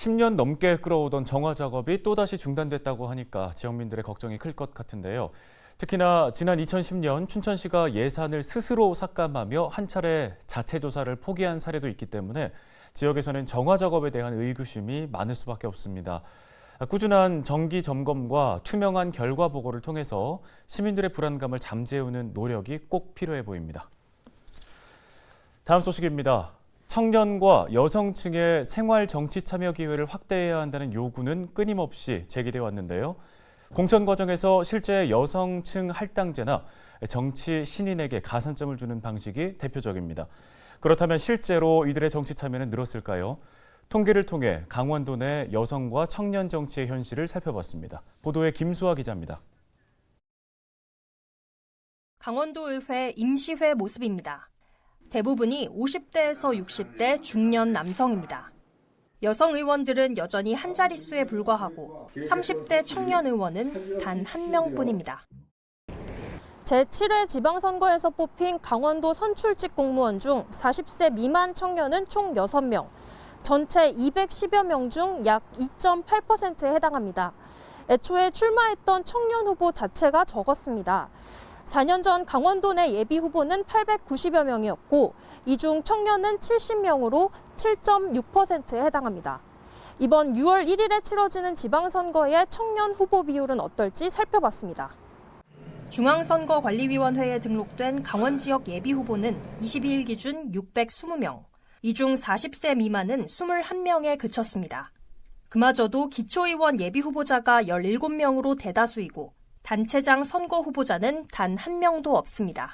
10년 넘게 끌어오던 정화 작업이 또다시 중단됐다고 하니까 지역민들의 걱정이 클 것 같은데요. 특히나 지난 2010년 춘천시가 예산을 스스로 삭감하며 한 차례 자체 조사를 포기한 사례도 있기 때문에 지역에서는 정화 작업에 대한 의구심이 많을 수밖에 없습니다. 꾸준한 정기 점검과 투명한 결과 보고를 통해서 시민들의 불안감을 잠재우는 노력이 꼭 필요해 보입니다. 다음 소식입니다. 청년과 여성층의 생활 정치 참여 기회를 확대해야 한다는 요구는 끊임없이 제기돼 왔는데요. 공천 과정에서 실제 여성층 할당제나 정치 신인에게 가산점을 주는 방식이 대표적입니다. 그렇다면 실제로 이들의 정치 참여는 늘었을까요? 통계를 통해 강원도 내 여성과 청년 정치의 현실을 살펴봤습니다. 보도에 김수아 기자입니다. 강원도의회 임시회 모습입니다. 대부분이 50대에서 60대 중년 남성입니다. 여성 의원들은 여전히 한 자릿수에 불과하고 30대 청년 의원은 단 한 명뿐입니다. 제7회 지방선거에서 뽑힌 강원도 선출직 공무원 중 40세 미만 청년은 총 6명, 전체 210여 명 중 약 2.8%에 해당합니다. 애초에 출마했던 청년 후보 자체가 적었습니다. 4년 전 강원도 내 예비 후보는 890여 명이었고 이 중 청년은 70명으로 7.6%에 해당합니다. 이번 6월 1일에 치러지는 지방선거의 청년 후보 비율은 어떨지 살펴봤습니다. 중앙선거관리위원회에 등록된 강원 지역 예비 후보는 22일 기준 620명, 이 중 40세 미만은 21명에 그쳤습니다. 그마저도 기초의원 예비 후보자가 17명으로 대다수이고 단체장 선거 후보자는 단 한 명도 없습니다.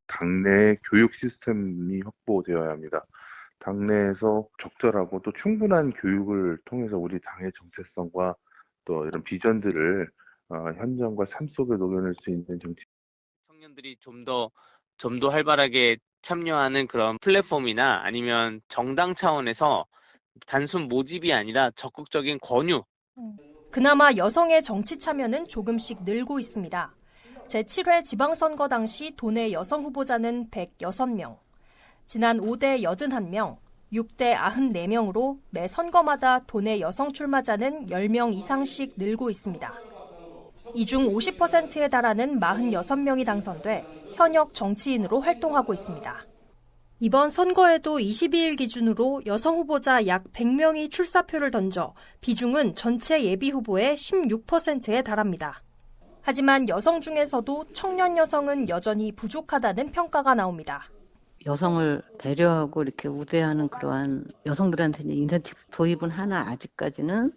당내 교육 시스템이 확보되어야 합니다. 당내에서 적절하고 또 충분한 교육을 통해서 우리 당의 정체성과 또 이런 비전들을 현장과 삶 속에 녹여낼 수 있는 정치. 청년들이 좀 더 활발하게 참여하는 그런 플랫폼이나 아니면 정당 차원에서 단순 모집이 아니라 적극적인 권유. 그나마 여성의 정치 참여는 조금씩 늘고 있습니다. 제7회 지방선거 당시 도내 여성 후보자는 106명, 지난 5대 81명, 6대 94명으로 매 선거마다 도내 여성 출마자는 10명 이상씩 늘고 있습니다. 이 중 50%에 달하는 46명이 당선돼 현역 정치인으로 활동하고 있습니다. 이번 선거에도 22일 기준으로 여성 후보자 약 100명이 출사표를 던져 비중은 전체 예비 후보의 16%에 달합니다. 하지만 여성 중에서도 청년 여성은 여전히 부족하다는 평가가 나옵니다. 여성을 배려하고 이렇게 우대하는 그러한 여성들한테 인센티브 도입은 하나 아직까지는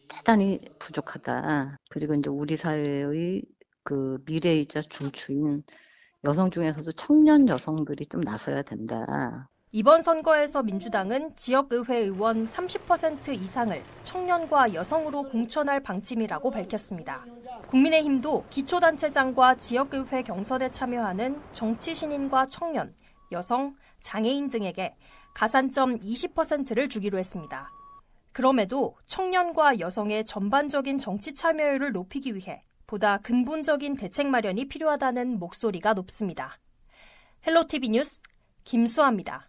대단히 부족하다. 그리고 이제 우리 사회의 그 미래이자 중추인 여성 중에서도 청년 여성들이 좀 나서야 된다. 이번 선거에서 민주당은 지역의회 의원 30% 이상을 청년과 여성으로 공천할 방침이라고 밝혔습니다. 국민의힘도 기초단체장과 지역의회 경선에 참여하는 정치 신인과 청년, 여성, 장애인 등에게 가산점 20%를 주기로 했습니다. 그럼에도 청년과 여성의 전반적인 정치 참여율을 높이기 위해 보다 근본적인 대책 마련이 필요하다는 목소리가 높습니다. 헬로티비 뉴스 김수아입니다.